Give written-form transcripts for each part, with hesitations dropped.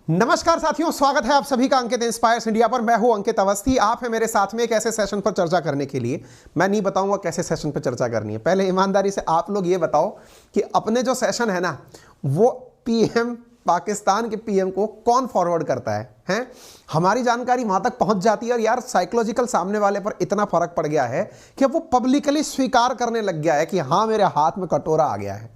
नमस्कार साथियों, स्वागत है आप सभी का अंकित इंस्पायर्स इंडिया पर। मैं हूं अंकित अवस्थी। आप है मेरे साथ में एक ऐसे सेशन पर चर्चा करने के लिए। मैं नहीं बताऊंगा कैसे सेशन पर चर्चा करनी है, पहले ईमानदारी से आप लोग ये बताओ कि अपने जो सेशन है ना, वो पीएम पाकिस्तान के पीएम को कौन फॉरवर्ड करता है? हमारी जानकारी वहां तक पहुंच जाती है और यार साइकोलॉजिकल सामने वाले पर इतना फर्क पड़ गया है कि अब वो पब्लिकली स्वीकार करने लग गया है कि हाँ, मेरे हाथ में कटोरा आ गया है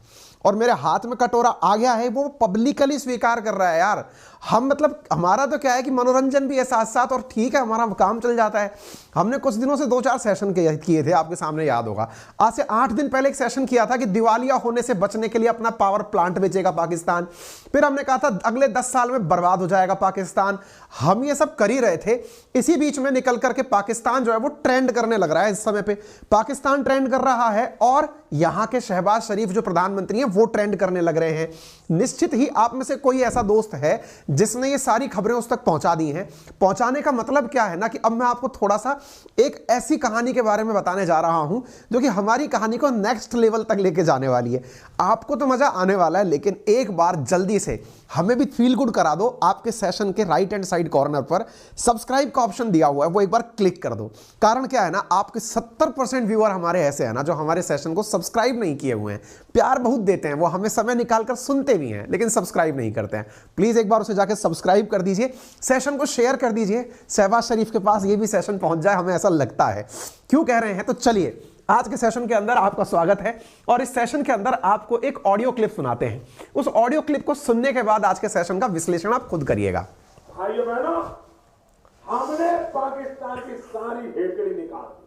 और मेरे हाथ में कटोरा आ गया है, वो पब्लिकली स्वीकार कर रहा है। यार हम मतलब हमारा तो क्या है कि मनोरंजन भी है साथ साथ, और ठीक है, हमारा काम चल जाता है। हमने कुछ दिनों से 2-4 सेशन किए थे, आपके सामने याद होगा। आज से 8 दिन पहले एक सेशन किया था कि दिवालिया होने से बचने के लिए अपना पावर प्लांट बेचेगा पाकिस्तान। फिर हमने कहा था अगले 10 साल में बर्बाद हो जाएगा पाकिस्तान। हम ये सब कर ही रहे थे। इसी बीच में निकल करके पाकिस्तान जो है वो ट्रेंड करने लग रहा है। इस समय पे पाकिस्तान ट्रेंड कर रहा है और यहां के शहबाज शरीफ जो प्रधानमंत्री हैं वो ट्रेंड करने लग रहे हैं। निश्चित ही आप में से कोई ऐसा दोस्त है जिसने ये सारी खबरें उस तक पहुंचा दी हैं। पहुंचाने का मतलब क्या है ना कि अब मैं आपको थोड़ा सा एक ऐसी कहानी के बारे में बताने जा रहा हूं जो कि हमारी कहानी को नेक्स्ट लेवल तक लेके जाने वाली है। आपको तो मजा आने वाला है, लेकिन एक बार जल्दी से हमें भी फील गुड करा दो। आपके सेशन के राइट हैंड साइड कॉर्नर पर सब्सक्राइब का ऑप्शन दिया हुआ है, वो एक बार क्लिक कर दो। कारण क्या है ना, आपके 70% व्यूअर हमारे ऐसे हैं ना जो हमारे सेशन को सब्सक्राइब नहीं किए हुए हैं। प्यार बहुत देते हैं, वो हमें समय निकालकर सुनते भी हैं लेकिन सब्सक्राइब नहीं करते हैं। प्लीज एक बार उसे जाकर सब्सक्राइब कर दीजिए, सेशन को शेयर कर दीजिए। शहबाज शरीफ के पास ये भी सेशन पहुंच जाए, हमें ऐसा लगता है। क्यों कह रहे हैं? तो चलिए आज के सेशन के अंदर आपका स्वागत है और इस सेशन के अंदर आपको एक ऑडियो क्लिप सुनाते हैं। उस ऑडियो क्लिप को सुनने के बाद आज के सेशन का विश्लेषण आप खुद करिएगा। भाइयों बहनों, हमने पाकिस्तान की सारी हेकड़ी निकाल दी।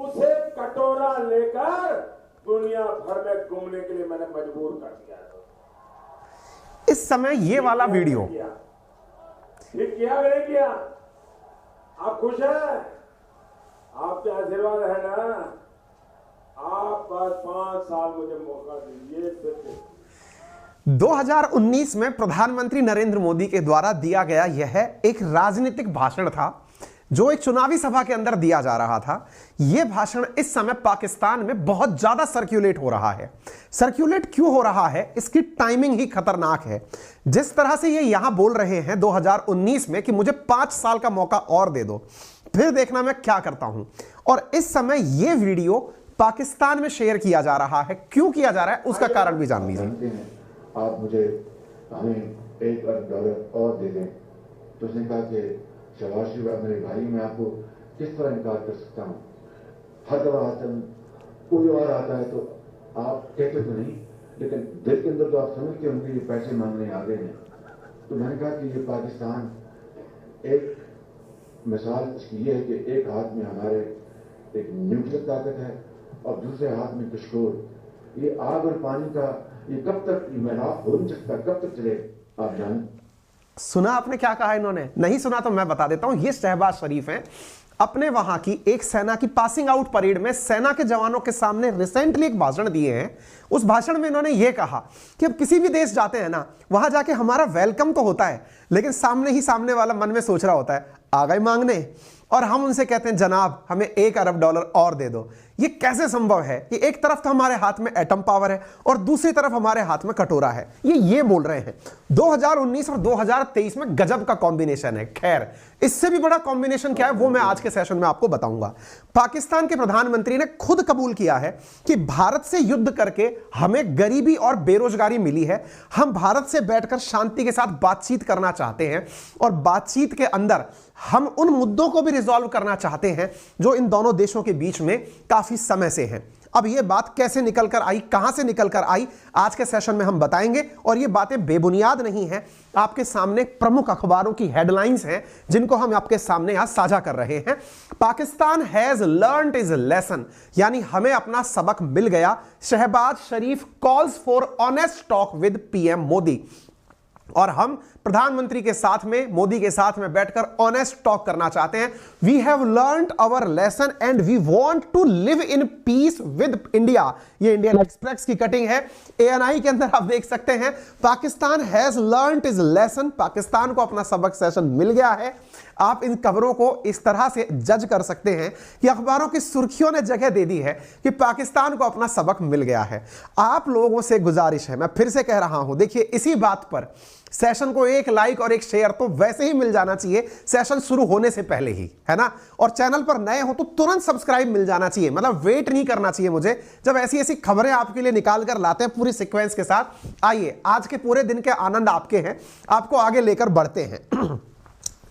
उसे कटोरा लेकर दुनिया भर में घूमने के लिए मैंने मजबूर कर दिया। इस समय ये वाला वीडियो ये किया नहीं किया? आप खुश हैं? आपके आशीर्वाद है ना? आप बस 5 साल मुझे मौका दीजिए। 2019 में प्रधानमंत्री नरेंद्र मोदी के द्वारा दिया गया यह एक राजनीतिक भाषण था जो एक चुनावी सभा के अंदर दिया जा रहा था। यह भाषण इस समय पाकिस्तान में बहुत ज्यादा सर्कुलेट हो रहा है। सर्कुलेट क्यों हो रहा है? इसकी टाइमिंग ही खतरनाक है। जिस तरह से ये यहां बोल रहे हैं 2019 में कि मुझे 5 साल का मौका और दे दो, फिर देखना मैं क्या करता हूं। और इस समय यह वीडियो पाकिस्तान में शेयर किया जा रहा है। क्यों किया जा रहा है उसका कारण भी जान लीजिए। आप मुझे हमें $1 अरब और दे दें। तो उसने कहा कि शहबाज शरीफ मेरे भाई, मैं आपको किस तरह इनकार कर सकता हूँ? हर दफा आता है, कोई और आता है तो आप कहते तो नहीं, लेकिन दिल के अंदर तो आप समझते होंगे ये पैसे मांगने आ गए हैं। तो मैंने कहा कि ये पाकिस्तान एक मिसाल इसकी ये है कि एक हाथ में हमारे एक न्यूक्लियर ताकत है और दूसरे हाथ में कशकोर। ये आग और पानी का ये कब तक मिलाप हो नहीं सकता, कब तक चले? आप जान सुना आपने क्या कहा? इन्होंने नहीं सुना तो मैं बता देता हूं। ये शहबाज शरीफ हैं, अपने वहां की एक सेना की पासिंग आउट परेड में सेना के जवानों के सामने रिसेंटली एक भाषण दिए हैं। उस भाषण में इन्होंने ये कहा कि अब किसी भी देश जाते हैं ना, वहां जाके हमारा वेलकम तो होता है, लेकिन सामने ही सामने वाला मन में सोच रहा होता है आ गए मांगने, और हम उनसे कहते हैं जनाब हमें $1 अरब और दे दो। ये कैसे संभव है कि एक तरफ तो हमारे हाथ में एटम पावर है और दूसरी तरफ हमारे हाथ में कटोरा है? ये बोल रहे हैं। 2019 और 2023 में गजब का कॉम्बिनेशन है। खैर, इससे भी बड़ा कॉम्बिनेशन क्या है वो मैं आज के सेशन में आपको बताऊंगा। पाकिस्तान के प्रधानमंत्री ने खुद कबूल किया है कि भारत से युद्ध करके हमें गरीबी और बेरोजगारी मिली है। हम भारत से बैठकर शांति के साथ बातचीत करना चाहते हैं और बातचीत के अंदर हम उन मुद्दों को भी रिजॉल्व करना चाहते हैं जो इन दोनों देशों के बीच में काफी समय से हैं। अब ये बात कैसे निकल कर आई, कहां से निकल कर आई, आज के सेशन में हम बताएंगे। और ये बातें बेबुनियाद नहीं हैं, आपके सामने प्रमुख अखबारों की हेडलाइंस हैं जिनको हम आपके सामने आज साझा कर रहे हैं। Pakistan has learned is lesson, यानी हमें अपना सबक मिल गया। Shehbaz Sharif calls for honest talk with PM Modi. और हम प्रधानमंत्री के साथ में, मोदी के साथ में बैठकर ऑनेस्ट टॉक करना चाहते हैं। We have learned our lesson and we want to live in peace with India. ये इंडियन एक्सप्रेस की कटिंग है, ANI के अंदर आप देख सकते हैं। Pakistan has learned is lesson, Pakistan को अपना सबक सेशन मिल गया है। आप इन खबरों को इस तरह से जज कर सकते हैं कि अखबारों की सुर्खियों ने जगह दे दी है कि पाकिस्तान को अपना सबक मिल गया है। आप लोगों से गुजारिश है, मैं फिर से कह रहा हूं, देखिए इसी बात पर सेशन को एक लाइक और एक शेयर तो वैसे ही मिल जाना चाहिए सेशन शुरू होने से पहले ही, है ना। और चैनल पर नए हो तो तुरंत सब्सक्राइब मिल जाना चाहिए, मतलब वेट नहीं करना चाहिए मुझे जब ऐसी ऐसी खबरें आपके लिए निकाल कर लाते हैं पूरी सीक्वेंस के साथ। आइए, आज के पूरे दिन के आनंद आपके हैं, आपको आगे लेकर बढ़ते हैं।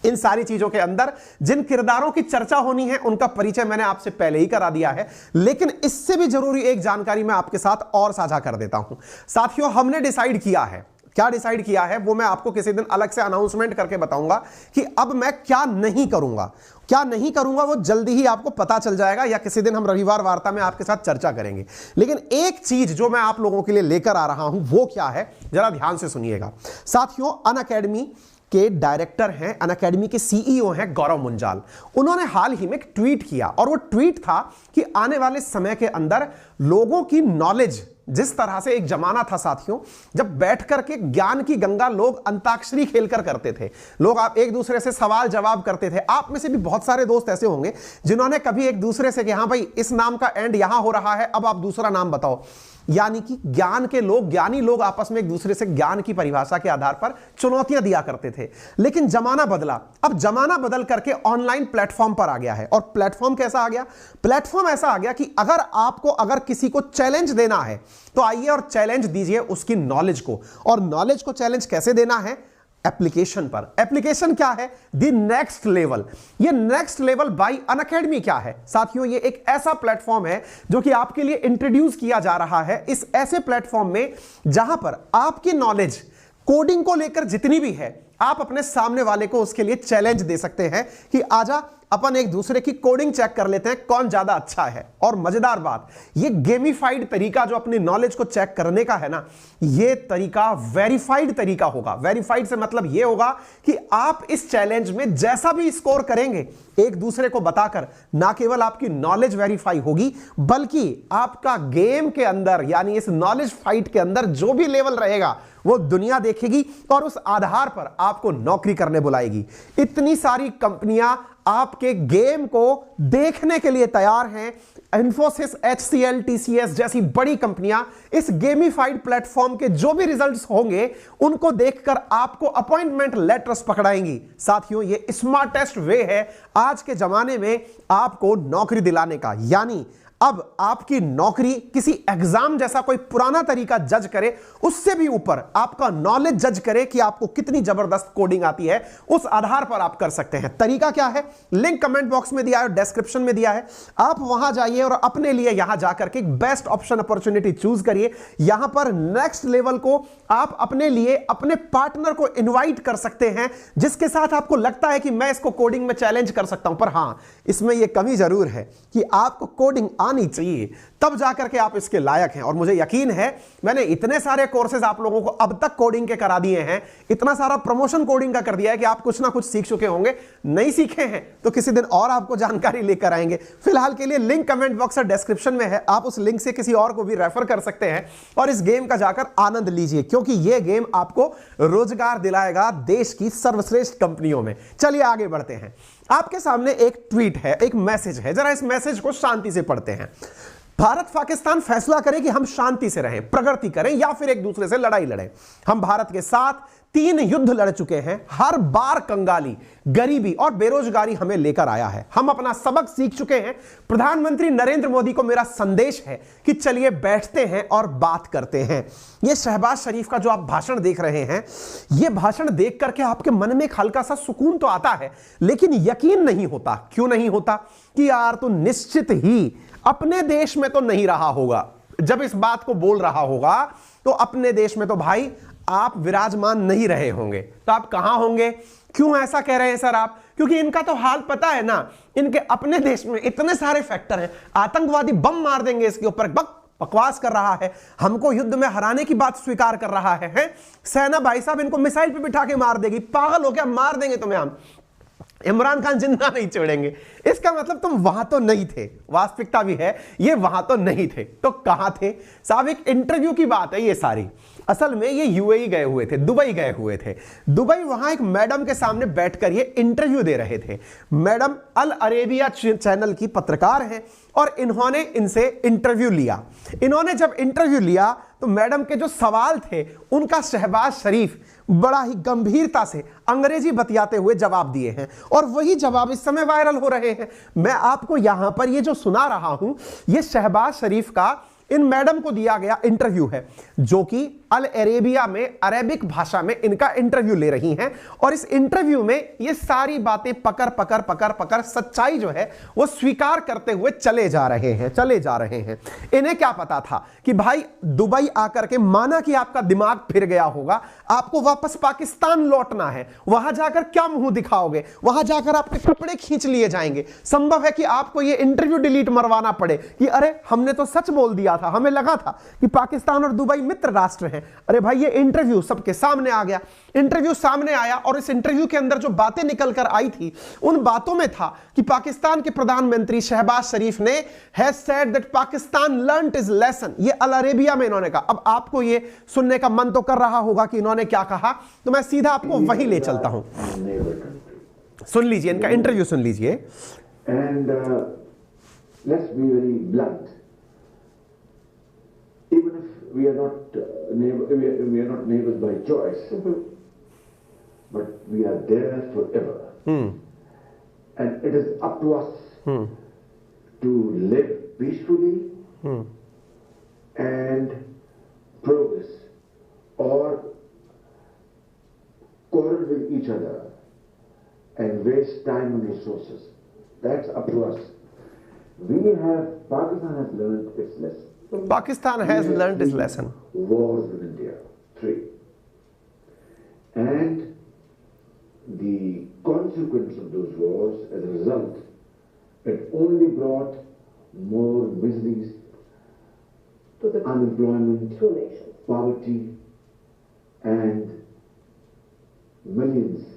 इन सारी चीजों के अंदर जिन किरदारों की चर्चा होनी है उनका परिचय मैंने आपसे पहले ही करा दिया है, लेकिन इससे भी जरूरी एक जानकारी मैं आपके साथ और साझा कर देता हूं। साथियों, हमने डिसाइड किया है, क्या डिसाइड किया है वो मैं आपको किसी दिन अलग से अनाउंसमेंट करके बताऊंगा कि अब मैं क्या नहीं करूंगा। क्या नहीं करूंगा वो जल्दी ही आपको पता चल जाएगा, या किसी दिन हम रविवार वार्ता में आपके साथ चर्चा करेंगे। लेकिन एक चीज जो मैं आप लोगों के लिए लेकर आ रहा हूं वो क्या है, जरा ध्यान से सुनिएगा। साथियों, अनअकैडमी के डायरेक्टर हैं, अनअकैडमी के सीईओ हैं गौरव मुंजाल। उन्होंने हाल ही में एक ट्वीट किया और वो ट्वीट था कि आने वाले समय के अंदर लोगों की नॉलेज, जिस तरह से एक जमाना था साथियों जब बैठ करके ज्ञान की गंगा लोग अंताक्षरी खेलकर करते थे, लोग आप एक दूसरे से सवाल जवाब करते थे। आप में से भी बहुत सारे दोस्त ऐसे होंगे जिन्होंने कभी एक दूसरे से कि हाँ भाई इस नाम का एंड यहां हो रहा है, अब आप दूसरा नाम बताओ। यानी कि ज्ञान के लोग, ज्ञानी लोग आपस में एक दूसरे से ज्ञान की परिभाषा के आधार पर चुनौतियां दिया करते थे। लेकिन जमाना बदला, अब जमाना बदल करके ऑनलाइन प्लेटफॉर्म पर आ गया है। और प्लेटफॉर्म कैसा आ गया? प्लेटफॉर्म ऐसा आ गया कि अगर किसी को चैलेंज देना है तो आइए और चैलेंज दीजिए उसकी नॉलेज को। और नॉलेज को चैलेंज कैसे देना है? एप्लीकेशन पर। एप्लीकेशन क्या है? The next level. ये नेक्स्ट लेवल बाय अनअकैडमी क्या है साथियों? ये एक ऐसा प्लेटफॉर्म है जो कि आपके लिए इंट्रोड्यूस किया जा रहा है इस ऐसे प्लेटफॉर्म में जहां पर आपकी नॉलेज कोडिंग को लेकर जितनी भी है, आप अपने सामने वाले को उसके लिए चैलेंज दे सकते हैं कि आजा अपन एक दूसरे की कोडिंग चेक कर लेते हैं कौन ज्यादा अच्छा है। और मजेदार बात, ये गेमिफाइड तरीका जो अपनी नॉलेज को चेक करने का है ना, ये तरीका वेरीफाइड तरीका होगा। वेरीफाइड से मतलब ये होगा कि आप इस चैलेंज में जैसा भी स्कोर करेंगे एक दूसरे को बताकर, ना केवल आपकी नॉलेज वेरीफाई होगी बल्कि आपका गेम के अंदर यानी इस नॉलेज फाइट के अंदर जो भी लेवल रहेगा वो दुनिया देखेगी और उस आधार पर आपको नौकरी करने बुलाएगी। इतनी सारी कंपनियां आपके गेम को देखने के लिए तैयार हैं। इन्फोसिस, HCL, TCS जैसी बड़ी कंपनियां इस गेमिफाइड प्लेटफॉर्म के जो भी रिजल्ट्स होंगे उनको देखकर आपको अपॉइंटमेंट लेटर्स पकड़ाएंगी। साथियों, ये स्मार्टेस्ट वे है आज के जमाने में आपको नौकरी दिलाने का। यानी अब आपकी नौकरी किसी एग्जाम जैसा कोई पुराना तरीका जज करे, उससे भी ऊपर आपका नॉलेज जज करे कि आपको कितनी जबरदस्त कोडिंग आती है। उस आधार पर आप कर सकते हैं। तरीका क्या है? लिंक कमेंट बॉक्स में दिया है और डिस्क्रिप्शन में दिया है। आप वहां जाइए और अपने लिए यहां जाकर के बेस्ट ऑप्शन अपॉर्चुनिटी चूज करिए। यहां पर नेक्स्ट लेवल को आप अपने लिए अपने पार्टनर को इन्वाइट कर सकते हैं जिसके साथ आपको लगता है कि मैं इसको कोडिंग में चैलेंज कर सकता हूं। पर हां, इसमें यह कमी जरूर है कि आपको कोडिंग आनी चाहिए, तब जाकर के आप इसके लायक हैं। और मुझे यकीन है मैंने इतने सारे कोर्सेज आप लोगों को अब तक कोडिंग के करा दिए हैं, इतना सारा प्रमोशन कोडिंग का कर दिया है कि आप कुछ ना कुछ सीख चुके होंगे। नहीं सीखे हैं तो किसी दिन और आपको जानकारी लेकर आएंगे। फिलहाल के लिए लिंक कमेंट बॉक्स और डिस्क्रिप्शन में है, आप उस लिंक से किसी और को भी रेफर कर सकते हैं और इस गेम का जाकर आनंद लीजिए, क्योंकि यह गेम आपको रोजगार दिलाएगा देश की सर्वश्रेष्ठ कंपनियों में। चलिए आगे बढ़ते हैं। आपके सामने एक ट्वीट है, एक मैसेज है, जरा इस मैसेज को शांति से पढ़ते हैं। भारत पाकिस्तान फैसला करे कि हम शांति से रहें, प्रगति करें या फिर एक दूसरे से लड़ाई लड़ें। हम भारत के साथ 3 युद्ध लड़ चुके हैं। हर बार कंगाली, गरीबी और बेरोजगारी हमें लेकर आया है। हम अपना सबक सीख चुके हैं। प्रधानमंत्री नरेंद्र मोदी को मेरा संदेश है कि चलिए बैठते हैं और बात करते हैं। यह शहबाज शरीफ का जो आप भाषण देख रहे हैं, यह भाषण देख करके आपके मन में एक हल्का सा सुकून तो आता है, लेकिन यकीन नहीं होता। क्यों नहीं होता? कि यार तो निश्चित ही अपने देश में तो नहीं रहा होगा। जब इस बात को बोल रहा होगा तो अपने देश में तो भाई आप विराजमान नहीं रहे होंगे, तो आप कहां होंगे? क्यों ऐसा कह रहे हैं सर आप? क्योंकि इनका तो हाल पता है ना, इनके अपने देश में इतने सारे फैक्टर हैं। आतंकवादी बम मार देंगे इसके ऊपर, बकवास कर रहा है, हमको युद्ध में हराने की बात स्वीकार कर रहा है। सेना भाई साहब इनको मिसाइल पे बिठा के मार देगी। पागल हो क्या? मार देंगे तुम्हें हम, इमरान खान जिंदा नहीं छोड़ेंगे। इसका मतलब तुम वहां तो नहीं थे। वास्तविकता भी है, ये वहां तो नहीं थे, तो कहां थे साहब? एक इंटरव्यू की बात है ये सारी। असल में ये यूएई गए हुए थे, दुबई गए हुए थे। दुबई वहां एक मैडम के सामने बैठकर ये इंटरव्यू दे रहे थे। मैडम अल अरेबिया चैनल की पत्रकार हैं और इन्होंने इनसे इंटरव्यू लिया। इन्होंने जब इंटरव्यू लिया तो मैडम के जो सवाल थे उनका शहबाज शरीफ बड़ा ही गंभीरता से अंग्रेजी बतियाते हुए जवाब दिए हैं और वही जवाब इस समय वायरल हो रहे हैं। मैं आपको यहां पर ये जो सुना रहा हूं ये शहबाज शरीफ का इन मैडम को दिया गया इंटरव्यू है, जो कि अल अरेबिया में अरेबिक भाषा में इनका इंटरव्यू ले रही हैं और इस इंटरव्यू में ये सारी बातें पकड़ सच्चाई जो है वो स्वीकार करते हुए चले जा रहे हैं। इन्हें क्या पता था कि भाई दुबई आकर के माना कि आपका दिमाग फिर गया होगा, आपको वापस पाकिस्तान लौटना है, वहां जाकर क्या मुंह दिखाओगे, वहां जाकर आपके कपड़े खींच लिए जाएंगे, संभव है कि आपको ये इंटरव्यू डिलीट मरवाना पड़े कि अरे हमने तो सच बोल दिया था, हमें लगा था कि पाकिस्तान और दुबई मित्र राष्ट्र हैं। अरे भाई ये इंटरव्यू सबके सामने आ गया। इंटरव्यू सामने आया और इस इंटरव्यू के अंदर जो बातें निकल कर आई थी उन बातों में था कि पाकिस्तान के प्रधानमंत्री शहबाज शरीफ ने has said that Pakistan learned his lesson. ये अल अरेबिया में इन्होंने कहा। अब आपको ये सुनने का मन तो कर रहा होगा कि इन्होंने क्या कहा, तो मैं सीधा आपको वही ले चलता हूं। सुन लीजिए इनका इंटरव्यू, सुन लीजिए। And let's be very blunt. Even if we are not neighbors by choice, but we are there forever. And it is up to us to live peacefully and progress, or quarrel with each other and waste time and resources. That's up to us. Pakistan has learned its lesson. Pakistan has learned its lesson. Wars with India, 3. And the consequence of those wars, as a result, it only brought more miseries, unemployment, poverty, and millions.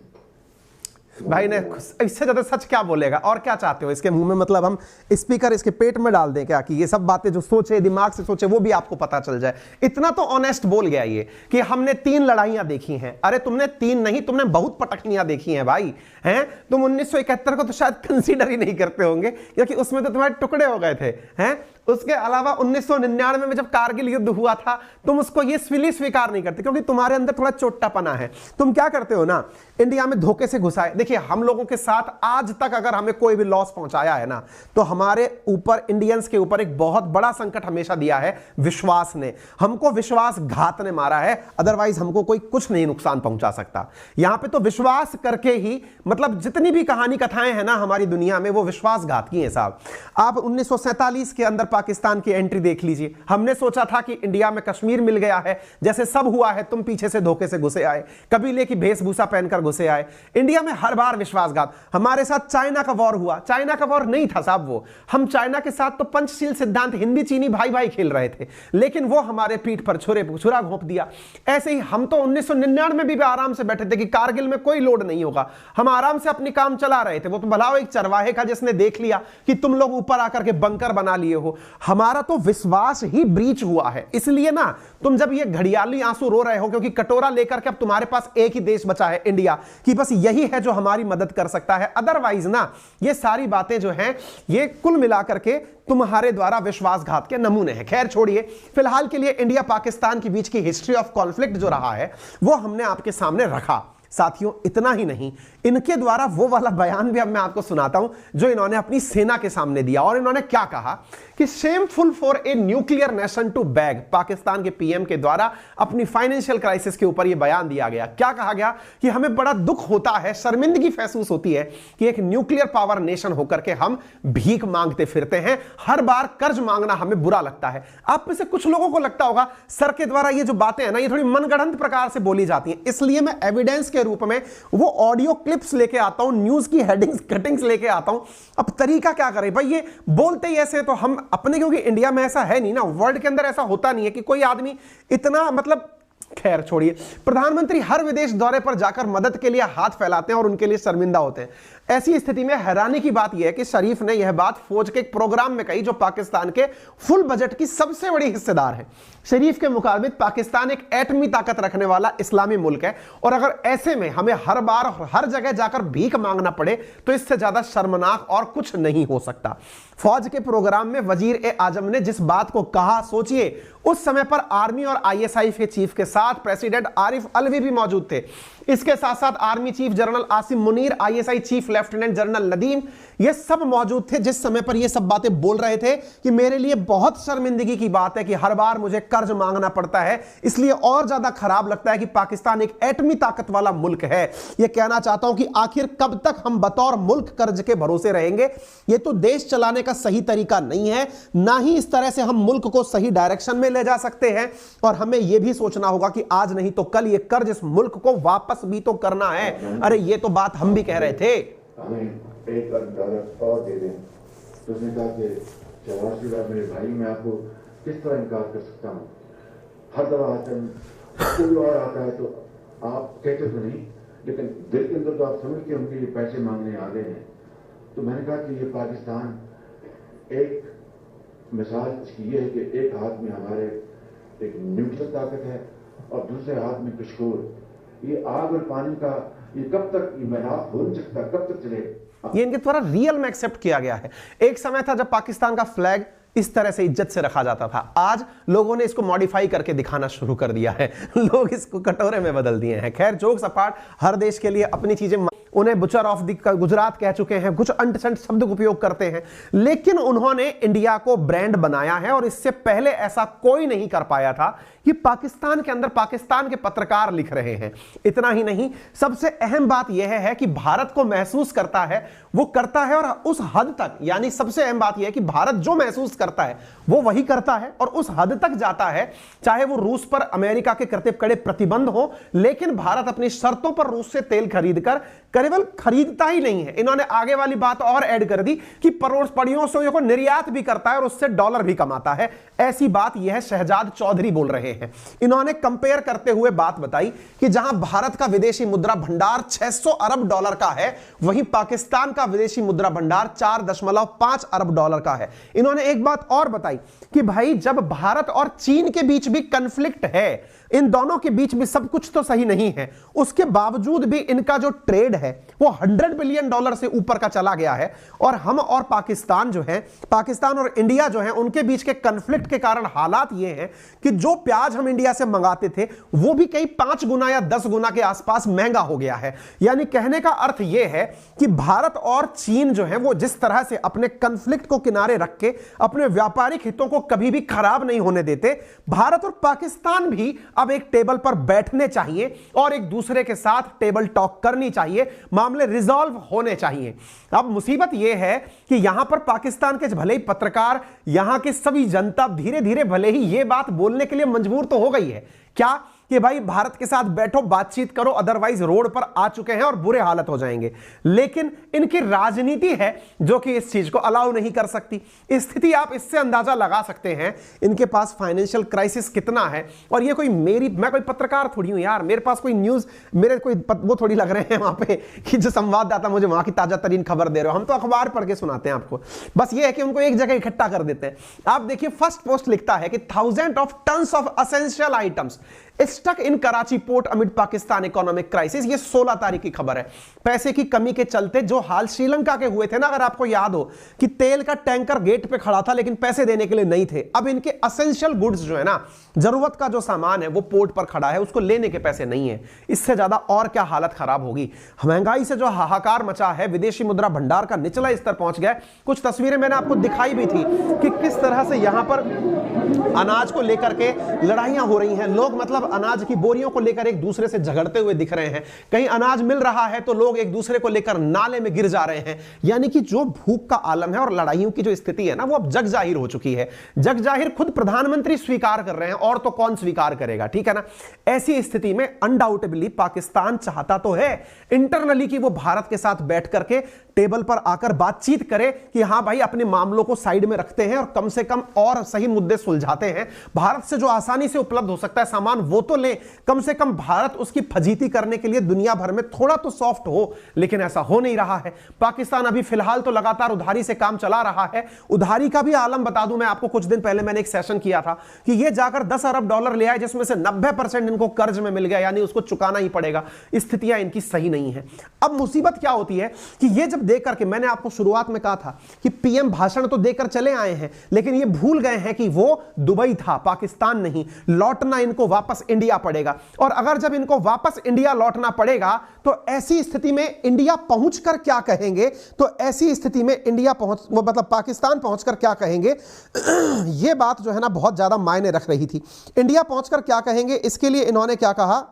भाई ने इससे ज्यादा सच क्या बोलेगा, और क्या चाहते हो इसके मुंह में, मतलब हम स्पीकर इसके पेट में डाल दें क्या कि ये सब बातें जो सोचे, दिमाग से सोचे, वो भी आपको पता चल जाए। इतना तो ऑनेस्ट बोल गया ये कि हमने 3 लड़ाइयां देखी हैं। अरे तुमने 3 नहीं, तुमने बहुत पटखनियां देखी हैं भाई, हैं? तुम 1971 को तो शायद कंसीडर ही नहीं करते होंगे क्योंकि उसमें तो तुम्हारे टुकड़े हो गए थे, हैं? उसके अलावा 1999 में जब कारगिल युद्ध हुआ था तुम उसको ये स्वीकार नहीं करते क्योंकि तुम्हारे अंदर थोड़ा चोट्टापना है। तुम क्या करते हो ना, इंडिया में धोखे से घुसाए। देखिए हम लोगों के साथ आज तक अगर हमें कोई भी लॉस पहुंचाया है ना, तो हमारे ऊपर, इंडियंस के ऊपर एक बहुत बड़ा संकट हमेशा दिया है विश्वास ने। हमको विश्वासघात ने मारा है, अदरवाइज हमको कोई कुछ नहीं नुकसान पहुंचा सकता। यहां पे तो विश्वास करके ही, मतलब जितनी भी कहानी कथाएं हैं ना हमारी दुनिया में, वो विश्वासघात की हैं साहब। आप 1947 के अंदर पाकिस्तान की एंट्री देख लीजिए। हमने सोचा था कि इंडिया में कश्मीर मिल गया है, जैसे सब हुआ है, तुम पीछे से धोखे से घुसे आए, कबीले की भेषभूषा पहनकर घुसे आए। इंडिया में हर बार विश्वासघात। हमारे साथ चाइना का वॉर हुआ, चाइना का वॉर नहीं था साहब वो, हम चाइना के साथ तो पंचशील सिद्धांत, हिंदी चीनी भाई भाई खेल रहे थे, लेकिन वो हमारे पीठ पर छुरा घोंप दिया। ऐसे ही हम तो 1999 में भी आराम से बैठे थे कि कारगिल में कोई लोड नहीं होगा, हम आराम से अपनी काम चला रहे थे। वो तो भला एक चरवाहे का जिसने देख लिया कि तुम लोग ऊपर आकर के बंकर बना लिए हो। हमारा तो विश्वास ही ब्रीच हुआ है। इसलिए ना तुम जब ये घड़ियाली आंसू रो रहे हो क्योंकि कटोरा लेकर के अब तुम्हारे पास एक ही देश बचा है इंडिया, कि बस यही है जो हमारी मदद कर सकता है। अदरवाइज ना ये सारी बातें जो हैं ये कुल मिलाकर के तुम्हारे द्वारा विश्वासघात के नमूने हैं। खैर छोड़िए, फिलहाल के लिए इंडिया पाकिस्तान के बीच की हिस्ट्री ऑफ कॉन्फ्लिक्ट जो रहा है वो हमने आपके सामने रखा। साथियों इतना ही नहीं, इनके द्वारा वो वाला बयान भी अब मैं आपको सुनाता हूं जो इन्होंने अपनी सेना के सामने दिया। और इन्होंने क्या कहा कि shameful for a nuclear nation to beg. Pakistan के पीएम के द्वारा अपनी फाइनेंशियल क्राइसिस के ऊपर यह बयान दिया गया। क्या कहा गया कि हमें बड़ा दुख होता है, शर्मिंदगी महसूस होती है कि एक न्यूक्लियर पावर नेशन होकर के हम भीख मांगते फिरते हैं, हर बार कर्ज मांगना हमें बुरा लगता है। आप में से कुछ लोगों को लगता होगा सर के द्वारा ये जो बातें हैं ना ये थोड़ी मनगढ़ंत प्रकार से बोली जाती हैं, इसलिए मैं एविडेंस के रूप में वो ऑडियो क्लिप्स लेके आता हूं, न्यूज की हेडिंग्स कटिंग्स लेके आता हूं। अब तरीका क्या करें भाई, ये बोलते ही ऐसे तो हम अपने, क्योंकि इंडिया में ऐसा है नहीं ना, वर्ल्ड के अंदर ऐसा होता नहीं है कि कोई आदमी इतना, मतलब खैर छोड़िए। प्रधानमंत्री हर विदेश दौरे पर जाकर मदद के लिए हाथ फैलाते हैं और उनके लिए शर्मिंदा होते हैं। ऐसी स्थिति में हैरानी की बात यह है कि शरीफ ने यह बात फौज के एक प्रोग्राम में कही जो पाकिस्तान के फुल बजट की सबसे बड़ी हिस्सेदार है। शरीफ के मुकाबले पाकिस्तान एक एटमी ताकत रखने वाला इस्लामी मुल्क है, और अगर ऐसे में हमें हर बार और हर जगह जाकर भीख मांगना पड़े तो इससे ज्यादा शर्मनाक और कुछ नहीं हो सकता। फौज के प्रोग्राम में वजीर ए आजम ने जिस बात को कहा, सोचिए उस समय पर आर्मी और आईएसआई के चीफ के साथ प्रेसिडेंट आरिफ अलवी भी मौजूद थे। इसके साथ साथ army chief general Asim Munir, ISI chief lieutenant general Nadeem, ये सब मौजूद थे जिस समय पर ये सब बातें बोल रहे थे कि मेरे लिए बहुत शर्मिंदगी की बात है कि हर बार मुझे कर्ज मांगना पड़ता है, इसलिए और ज्यादा खराब लगता है कि पाकिस्तान एक एटमी ताकत वाला मुल्क है। यह कहना चाहता हूं कि आखिर कब तक हम बतौर मुल्क कर्ज के भरोसे रहेंगे? ये तो देश चलाने का सही तरीका नहीं है, ना ही इस तरह से हम मुल्क को सही डायरेक्शन में ले जा सकते हैं। और हमें यह भी सोचना होगा कि आज नहीं तो कल ये कर्ज इस मुल्क को वापस भी तो करना है। अरे ये तो बात हम भी कह रहे थे। हमें $1 अरब और दे दें। तो उसने कहा कि शहबाज शरीफ मेरे भाई, मैं आपको किस तरह इनकार कर सकता हूँ? हर दफा आते कोई और आता है तो आप कहते तो नहीं, लेकिन दिल के अंदर तो आप समझते होंगे ये पैसे मांगने आ गए हैं। तो मैंने कहा कि ये पाकिस्तान एक मिसाल इसकी ये है कि एक हाथ में हमारे एक न्यूट्रल ताकत है और दूसरे हाथ में कशकोर। ये आग और पानी का ये कब तक ये मैदान हो नहीं सकता, कब तक चलेगा? ये इनके द्वारा रियल में एक्सेप्ट किया गया है। एक समय था जब पाकिस्तान का फ्लैग इस तरह से इज्जत से रखा जाता था, आज लोगों ने इसको मॉडिफाई करके दिखाना शुरू कर दिया है, लोग इसको कटोरे में बदल दिए हैं। खैर जोक्स अपार्ट, हर देश के लिए अपनी चीजें, उन्हें बुचर ऑफ द गुजरात कह चुके हैं, कुछ अंटसंट शब्द उपयोग करते हैं, लेकिन उन्होंने इंडिया को ब्रांड बनाया है और इससे पहले ऐसा कोई नहीं कर पाया था कि पाकिस्तान के अंदर पाकिस्तान के पत्रकार लिख रहे हैं। इतना ही नहीं, सबसे अहम बात यह है कि भारत को महसूस करता है, वो करता है और उस हद तक, यानी सबसे अहम बात यह है कि भारत जो महसूस करता है वो वही करता है और उस हद तक जाता है, चाहे वो रूस पर अमेरिका के करते कड़े प्रतिबंध हो, लेकिन भारत अपनी शर्तों पर रूस से तेल खरीदकर केवल खरीदता ही नहीं है, इन्होंने आगे वाली बात और ऐड कर दी कि पड़ोस पड़ियों से को निर्यात भी करता है और उससे डॉलर भी कमाता है। ऐसी बात यह शहजाद चौधरी बोल रहे हैं। इन्होंने कंपेयर करते हुए बात बताई कि जहां भारत का विदेशी मुद्रा भंडार $600 अरब का है, वहीं पाकिस्तान का विदेशी मुद्रा भंडार $4.5 अरब का है। इन्होंने एक बात और बताई कि भाई जब भारत और चीन के बीच भी कन्फ्लिक्ट है, इन दोनों के बीच में सब कुछ तो सही नहीं है, उसके बावजूद भी इनका जो ट्रेड है वो $100 बिलियन से ऊपर का चला गया है। और हम और पाकिस्तान जो है, पाकिस्तान और इंडिया जो है, उनके बीच के कन्फ्लिक्ट के कारण हालात ये हैं कि जो प्याज हम इंडिया से मंगाते थे वो भी कई 5 गुना या 10 गुना के आसपास महंगा हो गया है। यानी कहने का अर्थ यह है कि भारत और चीन जो है वो जिस तरह से अपने कन्फ्लिक्ट को किनारे रख के अपने व्यापारिक हितों को कभी भी खराब नहीं होने देते, भारत और पाकिस्तान भी अब एक टेबल पर बैठने चाहिए और एक दूसरे के साथ टेबल टॉक करनी चाहिए, मामले रिजॉल्व होने चाहिए। अब मुसीबत यह है कि यहां पर पाकिस्तान के भले ही पत्रकार, यहां की सभी जनता धीरे धीरे भले ही यह बात बोलने के लिए मजबूर तो हो गई है क्या कि भाई भारत के साथ बैठो, बातचीत करो, अदरवाइज रोड पर आ चुके हैं और बुरे हालत हो जाएंगे। लेकिन इनकी राजनीति है जो कि इस चीज को अलाउ नहीं कर सकती। स्थिति आप इससे अंदाजा लगा सकते हैं इनके पास फाइनेंशियल क्राइसिस कितना है। और ये कोई मैं कोई पत्रकार थोड़ी हूं यार, मेरे पास कोई न्यूज, मेरे कोई वो थोड़ी लग रहे हैं वहां पे कि जो संवाददाता मुझे वहां की ताजा तरीन खबर दे रहे हो। हम तो अखबार पढ़ के सुनाते हैं आपको, बस ये है कि उनको एक जगह इकट्ठा कर देते हैं। आप देखिए फर्स्ट पोस्ट लिखता है कि 1000 of tons of essential items stuck in Karachi port amid Pakistan economic crisis. ये 16 तारीख की खबर है। पैसे की कमी के चलते जो हाल श्रीलंका के हुए थे ना, अगर आपको याद हो कि तेल का टैंकर गेट पे खड़ा था लेकिन पैसे देने के लिए नहीं थे, अब इनके एसेंशियल गुड्स जो है ना, जरूरत का जो सामान है वो पोर्ट पर खड़ा है, उसको लेने के पैसे नहीं है। इससे ज्यादा और क्या हालत खराब होगी। महंगाई से जो हाहाकार मचा है, विदेशी मुद्रा भंडार का निचला स्तर पहुंच गया। कुछ तस्वीरें मैंने आपको दिखाई भी थी कि किस तरह से यहां पर अनाज को लेकर के लड़ाइयां हो रही हैं। लोग मतलब अनाज की बोरियों को लेकर एक दूसरे से झगड़ते हुए दिख रहे हैं। कहीं अनाज मिल रहा है तो लोग एक दूसरे को लेकर नाले में गिर जा रहे हैं। यानी कि जो भूख का आलम है और लड़ाइयों की जो स्थिति है ना, वो अब जग जाहिर हो चुकी है। जग जाहिर खुद प्रधानमंत्री स्वीकार कर रहे हैं, और तो कौन स्वीकार करेगा, ठीक है ना। ऐसी स्थिति में अनडाउटेबली पाकिस्तान चाहता तो है इंटरनली कि वो भारत के साथ बैठ करके टेबल पर आकर बातचीत करे कि हां भाई अपने मामलों को साइड में रखते हैं और कम से कम और सही मुद्दे सुलझाते हैं। भारत से जो आसानी से उपलब्ध हो सकता है सामान वो तो ले, कम से कम भारत उसकी फजीती करने के लिए दुनिया भर में थोड़ा तो सॉफ्ट हो, लेकिन ऐसा हो नहीं रहा है। पाकिस्तान अभी फिलहाल तो लगातार उधारी से काम चला रहा है। उधारी का भी आलम बता दूं मैं आपको, कुछ दिन पहले मैंने एक सेशन किया था कि ये जाकर 10 अरब डॉलर ले आए, जिसमें से 90% इनको कर्ज में मिल गया, यानी उसको चुकाना ही पड़ेगा। स्थितियां इनकी सही नहीं है। अब मुसीबत क्या होती है कि ये जब देकर के, मैंने आपको शुरुआत में कहा था कि पीएम भाषण तो देकर चले आए हैं, लेकिन ये भूल गए हैं कि वो दुबई था, पाकिस्तान नहीं। लौटना इनको वापस इंडिया पड़ेगा, और अगर जब इनको वापस इंडिया लौटना पड़ेगा तो ऐसी स्थिति में इंडिया पहुंचकर क्या कहेंगे, तो ऐसी स्थिति में इंडिया पहुंच, वो मतलब पाकिस्तान पहुंचकर क्या कहेंगे, ये बात जो है ना बहुत ज्यादा मायने रख रही थी। इंडिया पहुंचकर क्या कहेंगे, इसके लिए इन्होंने क्या कहा,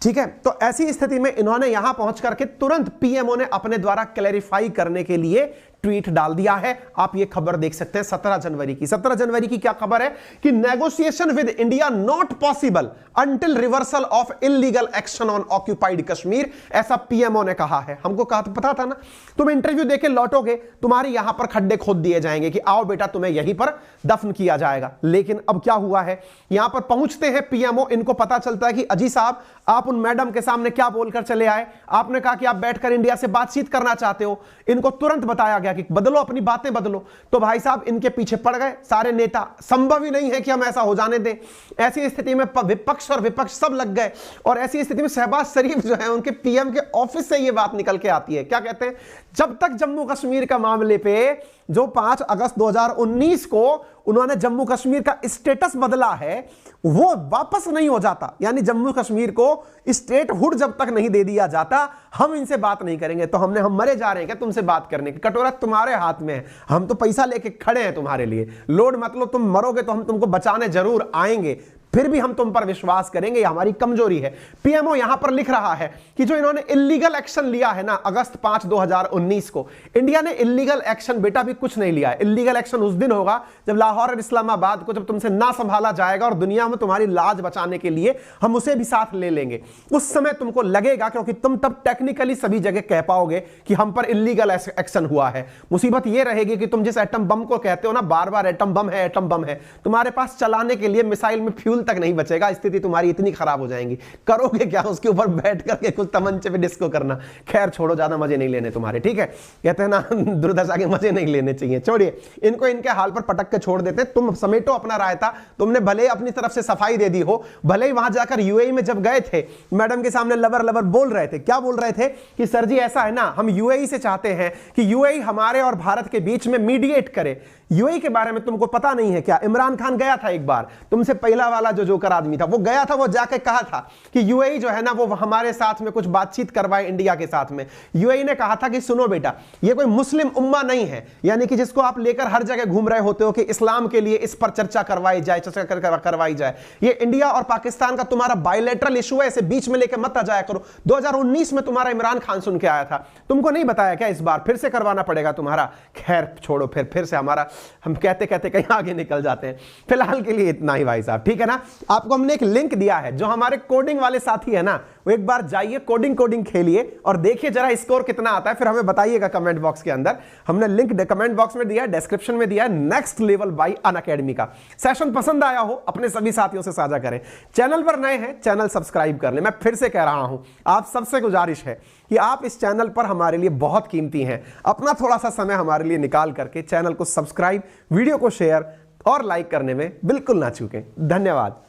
ठीक है। तो ऐसी स्थिति में इन्होंने यहां पहुंच करके तुरंत पीएमओ ने अपने द्वारा क्लैरिफाई करने के लिए ट्वीट डाल दिया है। आप ये खबर देख सकते हैं 17 जनवरी की। 17 जनवरी की क्या खबर है कि negotiation with India not possible until reversal of illegal action on occupied Kashmir, ऐसा पीएमओ ने कहा है। हमको कहा तो पता था ना, तुम इंटरव्यू देके लौटोगे, तुम्हारे यहां पर खड्डे खोद दिए जाएंगे कि आओ बेटा तुम्हें यहीं पर दफन किया जाएगा। लेकिन अब क्या हुआ है, यहां पर पहुंचते हैं पीएमओ, इनको पता चलता है कि अजी साहब आप उन मैडम के सामने क्या बोलकर चले आए, आपने कहा कि आप बैठकर इंडिया से बातचीत करना चाहते हो। इनको तुरंत बताया गया कि बदलो, अपनी बातें बदलो। तो भाई साहब इनके पीछे पड़ गए सारे नेता। संभव ही नहीं है कि हम ऐसा हो जाने दें। ऐसी स्थिति में विपक्ष और विपक्ष सब लग गए, और ऐसी स्थिति में शहबाज शरीफ जो है उनके पीएम के ऑफिस से यह बात निकल के आती है। क्या कहते हैं, जब तक जम्मू कश्मीर का मामले पे जो 5 अगस्त 2019 को उन्होंने जम्मू कश्मीर का स्टेटस बदला है वो वापस नहीं हो जाता, यानी जम्मू कश्मीर को स्टेटहुड जब तक नहीं दे दिया जाता, हम इनसे बात नहीं करेंगे। तो हम मरे जा रहे हैं क्या तुमसे बात करने की, कटोरा तुम्हारे हाथ में है, हम तो पैसा लेके खड़े हैं तुम्हारे लिए, लोड मतलब तुम मरोगे तो हम तुमको बचाने जरूर आएंगे, फिर भी हम तुम पर विश्वास करेंगे, ये हमारी कमजोरी है। पीएमओ यहां पर लिख रहा है कि जो इन्होंने इलीगल एक्शन लिया है ना अगस्त 5, 2019 को, इंडिया ने इलीगल एक्शन बेटा भी कुछ नहीं लिया है। इलीगल एक्शन उस दिन होगा जब लाहौर और इस्लामाबाद को जब तुमसे ना संभाला जाएगा और दुनिया में तुम्हारी लाज बचाने के लिए हम उसे भी साथ ले लेंगे। उस समय तुमको लगेगा, क्योंकि तुम तब टेक्निकली सभी जगह कह पाओगे कि हम पर इलीगल एक्शन हुआ है। मुसीबत यह रहेगी कि तुम जिस एटम बम को कहते हो ना बार बार एटम बम है, एटम बम है, तुम्हारे पास चलाने के लिए मिसाइल में फ्यूल तक नहीं बचेगा। स्थिति तुम्हारी इतनी खराब हो जाएगी, करोगे क्या, उसके ऊपर बैठ करके कुछ तमंचे पे डिस्को करना। खैर छोड़ो, ज्यादा मजे नहीं लेने तुम्हारे, ठीक है। कहते हैं ना दुर्दशा के मजे नहीं लेने चाहिए, छोड़िए इनको, इनके हाल पर पटक के छोड़ देते। तुम समेटो अपना रायता, तुमने भले अपनी तरफ से सफाई दे दी हो, भले ही वहां जाकर यूएई में जब गए थे मैडम के सामने लबर लबर बोल रहे थे। क्या बोल रहे थे कि सर जी ऐसा है ना, हम यूएई से चाहते हैं कि यूएई हमारे और भारत के बीच में मीडिएट करे। यूएई के बारे में तुमको पता नहीं है क्या, इमरान खान गया था एक बार, तुमसे पहला वाला जो जोकर आदमी था वो गया था, वो जाके कहा था कि यूएई जो है ना वो हमारे साथ में कुछ बातचीत करवाए इंडिया के साथ में। यूएई ने कहा था कि सुनो बेटा, ये कोई मुस्लिम उम्मा नहीं है, यानी कि जिसको आप लेकर हर जगह घूम रहे होते हो कि इस्लाम के लिए इस पर चर्चा करवाई जाए, चर्चा करवाई जाए। ये इंडिया और पाकिस्तान का तुम्हारा बायलैटरल इशू है, इसे बीच में लेकर मत आ जाया करो। 2019 में तुम्हारा इमरान खान सुन के आया था, तुमको नहीं बताया क्या इस बार फिर से करवाना पड़ेगा तुम्हारा। खैर छोड़ो, फिर से हमारा, हम कहते कहते कहीं आगे निकल जाते हैं। फिलहाल के लिए इतना ही भाई साहब, ठीक है ना। आपको हमने एक लिंक दिया है, जो हमारे कोडिंग वाले साथी है ना, वो एक बार जाइए कोडिंग खेलिए और देखिए जरा स्कोर कितना आता है, फिर हमें बताइएगा कमेंट बॉक्स के अंदर। हमने लिंक कमेंट बॉक्स में दिया है, डिस्क्रिप्शन में दिया है, नेक्स्ट लेवल बाय अनअकैडमी का। सेशन पसंद आया हो अपने सभी साथियों से साझा करें। चैनल पर नए हैं, चैनल सब्सक्राइब कर लें। मैं फिर से कह रहा हूं, आप सबसे गुजारिश है कि आप इस चैनल पर हमारे लिए बहुत कीमती हैं, अपना थोड़ा सा समय हमारे लिए निकाल करके चैनल को सब्सक्राइब, वीडियो को शेयर और लाइक करने में बिल्कुल ना चूकें। धन्यवाद।